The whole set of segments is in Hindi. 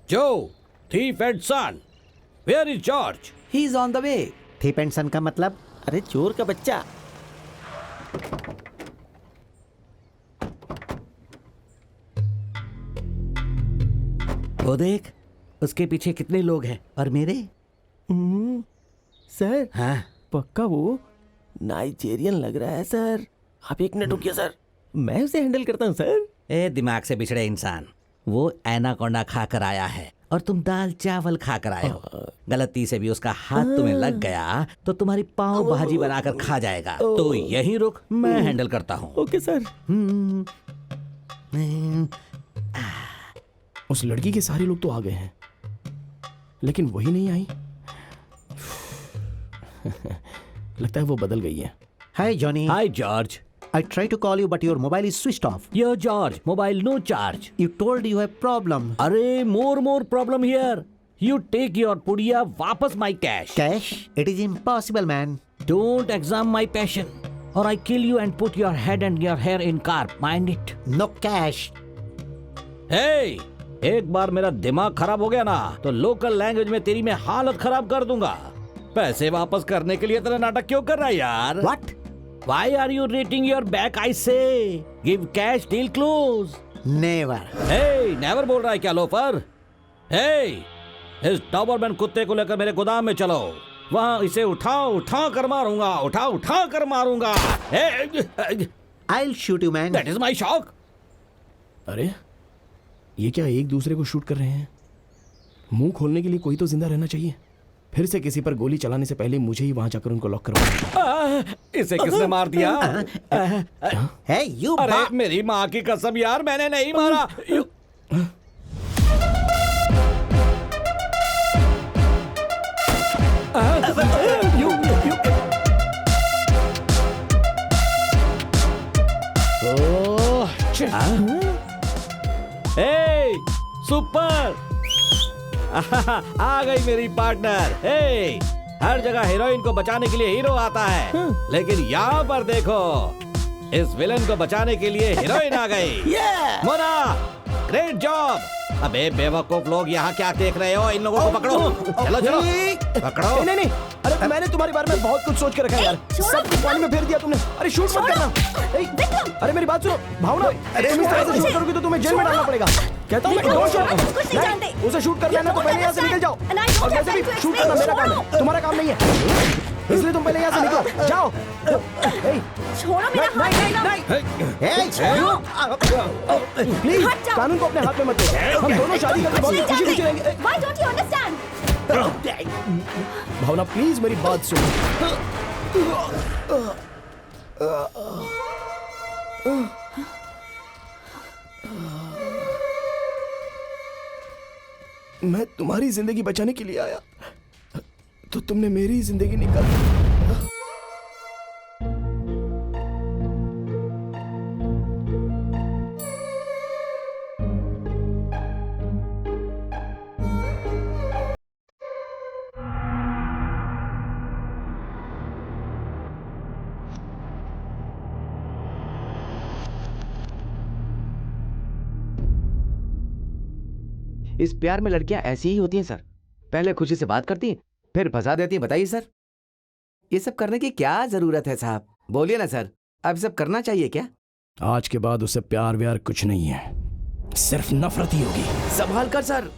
जो thief and son, where is George? He is on the way. Thief and son का मतलब? अरे चोर का बच्चा। वो देख, उसके पीछे कितने लोग हैं और मेरे। सर हाँ, पक्का वो नाइजेरियन लग रहा है सर। आप एक मिनट रुकिए सर, मैं उसे हैंडल करता हूँ सर। ए दिमाग से बिछड़े इंसान, वो एनाकोंडा खाकर आया है और तुम दाल चावल खाकर आए हो। गलती से भी उसका हाथ तुम्हें लग गया तो तुम्हारी पाव भाजी बनाकर खा जाएगा। तो यहीं रुक, मैं हैंडल करता हूँ। Okay sir. उस लड़की के सारे लोग तो आ गए हैं, लेकिन वही नहीं आई। लगता है वो बदल गई है। हाय Johnny. Hi, George. I tried to call you but your mobile is switched off. Yo, George, mobile no charge. You told you have problem. Arey, more problem here. You take your pudiya, वापस my cash. Cash? It is impossible, man. Don't examine my passion, or I kill you and put your head and your hair in car. Mind it. No cash. Hey, एक बार मेरा दिमाग खराब हो गया ना तो लोकल लैंग्वेज में तेरी मैं हालत खराब कर दूंगा। पैसे वापस करने के लिए तेरा नाटक क्यों कर रहा है यार? What? Why are you rating your back? I say, give cash, deal close. Never. Hey, never बोल रहा है क्या लोफर? Hey, इस डॉबरमैन कुत्ते को लेकर मेरे गोदाम में चलो। वहाँ इसे उठा कर मारूंगा, उठा कर मारूंगा। Hey, I'll shoot you, man. that is my shock. अरे ये क्या एक दूसरे को शूट कर रहे हैं? मुंह खोलने के लिए कोई तो जिंदा रहना चाहिए। फिर से किसी पर गोली चलाने से पहले मुझे ही वहां जाकर उनको लॉक करवाना। इसे किसने मार दिया? Hey, you. अरे मेरी माँ की कसम यार, मैंने नहीं मारा। सुपर आ गई मेरी पार्टनर। हे, हर जगह हीरोइन को बचाने के लिए हीरो आता है, लेकिन यहाँ पर देखो, इस विलन को बचाने के लिए हीरोइन आ गई। Mona, great job. अबे बेवकूफ लोग, यहाँ क्या देख रहे हो? इन लोगों को पकड़ो। चलो चलो पकड़ो। नहीं, अरे मैंने तुम्हारे बारे में बहुत कुछ सोच के रखा है यार। सब कुछ पानी में फेर दिया तुमने। अरे शूट मत करना। अरे मेरी बात सुनो भावना, अरे तुम इस तरह से शूट करोगे तो तुम्हें जेल में डालना पड़ेगा। कहता हूँ मैं, उसे शूट करना है ना तो पहले यहाँ से निकल जाओ। और वैसे भी शूट करना मेरा काम है, तुम्हारा काम नहीं है, इसलिए तुम पहले यहाँ से निकलो। जाओ। छोड़ो मेरा हाथ। प्लीज कानून को अपने हाथ में मत लो। हम दोनों शादी करके बहुत खुशी खुशी रहेंगे। Why don't you understand? Bhavna please मेरी बात सुनो। मैं तुम्हारी जिंदगी बचाने के लिए आया तो तुमने मेरी जिंदगी निकाली। इस प्यार में लड़कियां ऐसी ही होती हैं सर। पहले खुशी से बात करती हैं, फिर फंसा देती हैं। बताइए सर, ये सब करने की क्या जरूरत है साहब? बोलिए ना सर, अब सब करना चाहिए क्या? आज के बाद उसे प्यार व्यार कुछ नहीं है, सिर्फ नफरत ही होगी। संभाल कर सर।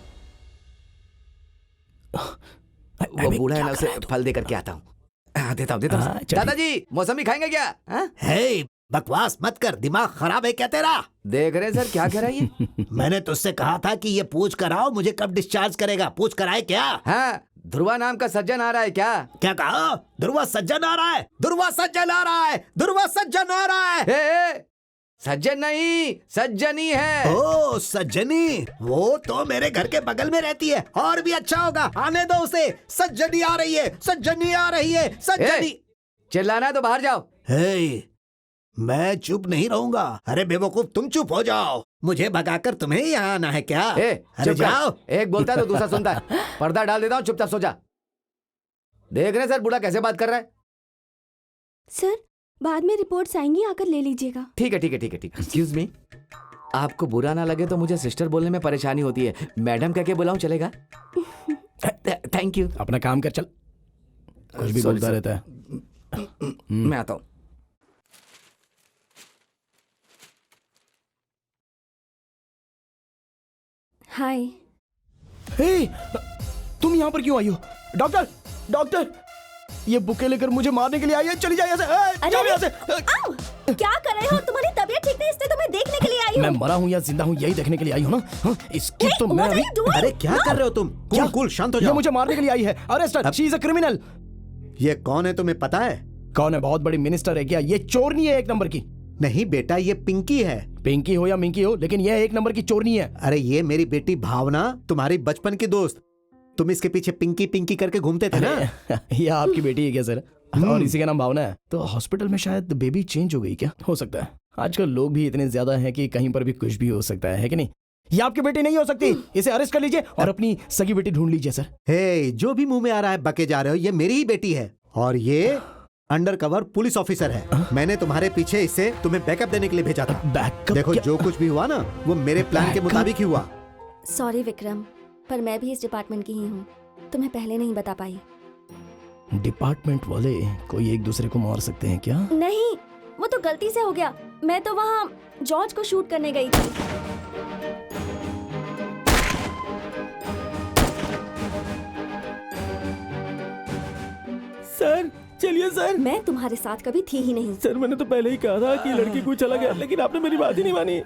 वो बूढ़ा है ना, उसे फल देकर के आता हूँ। देता हूँ दादाजी, मौसमी खाएंगे क्या? हे, बकवास मत कर, दिमाग खराब है क्या तेरा? देख रहे हैं सर क्या कह रहा है ये? मैंने तुझसे कहा था कि ये पूछ कर आओ, मुझे कब डिस्चार्ज करेगा? पूछ कर आए क्या? हाँ, ध्रुवा नाम का सज्जन आ रहा है क्या? क्या कहा? ध्रुवा सज्जन आ रहा है? ध्रुवा सज्जन आ रहा है? ध्रुवा सज्जन आ रहा है? ए, सज्जन नहीं, सज्जनी है। ओ सज्जनी, वो तो मेरे घर के बगल में रहती है। और भी अच्छा होगा, आने दो उसे। सज्जनी आ रही है, सज्जनी आ रही है, सज्जनी। चिल्लाना है तो बाहर जाओ। हे, मैं चुप नहीं रहूंगा। अरे बेवकूफ, तुम चुप हो जाओ। मुझे भगाकर तुम्हें यहाँ आना है क्या? अरे जाओ। एक बोलता है तो दूसरा सुनता है। पर्दा डाल देता हूँ, चुपचाप सो जा। देख रहे सर बूढ़ा कैसे बात कर रहा है। सर बाद में रिपोर्ट्स आएंगी, आकर ले लीजिएगा। ठीक है। एक्सक्यूज मी, आपको बुरा ना लगे तो मुझे सिस्टर बोलने में परेशानी होती है। मैडम कह के बुलाऊं चलेगा? Thank you. अपना काम कर, चल। कुछ भी Sorry, बोलता sir. रहता है। मैं आता हूँ। हाय। हे, तुम यहाँ पर क्यों आई हो? डॉक्टर, डॉक्टर, ये बुके लेकर मुझे मारने के लिए आई है। चली जाए यहाँ से। जाओ यहाँ से। आओ, क्या कर रहे हो? तुम्हारी तबीयत ठीक नहीं, इसलिए तुम्हें देखने के लिए आई मैं हूँ। मरा हूँ या जिंदा हूँ यही देखने के लिए आई हूँ ना। हाँ, इसकी Hey, तो मैं what are अभी। you doing? अरे क्या कर रहे हो तुम? क्या? कूल कूल, शांत हो ये जाओ। मुझे मारने के लिए आई है। Arrest, she is a criminal. ये कौन है तुम्हें पता है? कौन है? बहुत बड़ी मिनिस्टर है क्या? ये चोरनी है एक नंबर की। नहीं बेटा, ये पिंकी है। पिंकी हो या मिंकी हो, लेकिन ये एक नंबर की चोरनी है। अरे ये मेरी बेटी भावना, तुम्हारी बचपन की दोस्त। तुम इसके पीछे पिंकी पिंकी करके घूमते थे ना? ये आपकी बेटी है क्या सर? और इसी का नाम भावना है। तो हॉस्पिटल में शायद बेबी चेंज हो गई क्या? हो सकता है। आजकल लोग भी इतने ज्यादा हैं कि कहीं पर भी कुछ भी हो सकता है कि नहीं? ये आपकी बेटी नहीं हो सकती। इसे अरेस्ट कर लीजिए और अपनी सगी बेटी ढूंढ लीजिए सर। हे, जो भी मुंह में आ रहा है बके जा रहे हो। ये मेरी ही बेटी है और ये अंडर कवर पुलिस ऑफिसर है। मैंने तुम्हारे पीछे इसे तुम्हें बैकअप देने के लिए भेजा था। बैकअप? देखो, क्या? जो कुछ भी हुआ ना, वो मेरे प्लान के मुताबिक ही हुआ। सॉरी विक्रम, पर मैं भी इस डिपार्टमेंट की ही हूँ। तुम्हें पहले नहीं बता पाई। डिपार्टमेंट वाले कोई एक दूसरे को मार सकते हैं क्या? नहीं, वो तो गलती से हो गया। मैं तो वहाँ जॉर्ज को शूट करने गई थी। सर चलिए सर। मैं तुम्हारे साथ कभी थी ही नहीं। सर मैंने तो पहले ही कहा था कि लड़की कुछ अलग है, लेकिन आपने मेरी बात ही नहीं मानी।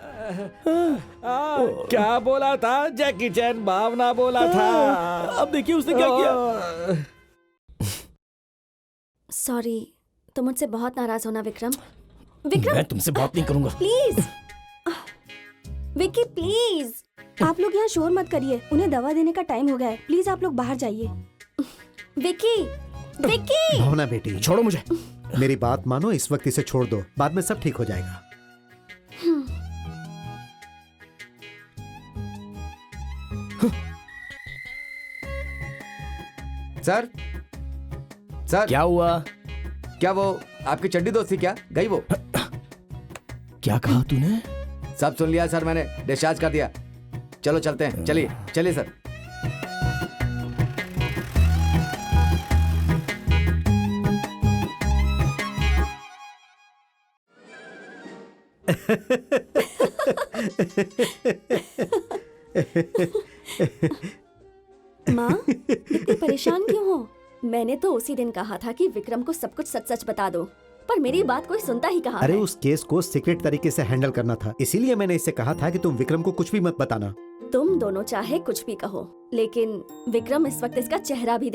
क्या बोला था? जैकी चैन भावना बोला था। अब देखिए उसने क्या किया। सॉरी, तुम मुझसे बहुत नाराज होना विक्रम। विक्रम मैं तुमसे बात नहीं करूंगा। Please, Vicky please. आप लोग यहाँ शोर मत करिए, उन्हें दवा देने का टाइम हो गया है। प्लीज आप लोग बाहर जाइए। विक्की, विक्की। भावना बेटी, छोड़ो मुझे। मेरी बात मानो, इस वक्त इसे छोड़ दो, बाद में सब ठीक हो जाएगा। सर, सर, क्या हुआ? क्या वो आपकी चड्डी दोस्त थी क्या? गई वो? क्या कहा तूने? सब सुन लिया सर, मैंने डिस्चार्ज कर दिया। चलो चलते हैं। चलिए चलिए सर। माँ, इतनी परेशान क्यों हो? मैंने तो उसी दिन कहा था कि विक्रम को सब कुछ सच सच बता दो, पर मेरी बात कोई सुनता ही कहाँ अरे है। उस केस को सीक्रेट तरीके से हैंडल करना था, इसीलिए मैंने इससे कहा था कि तुम विक्रम को कुछ भी मत बताना। तुम दोनों चाहे कुछ भी कहो, लेकिन विक्रम इस वक्त इसका चेहरा भी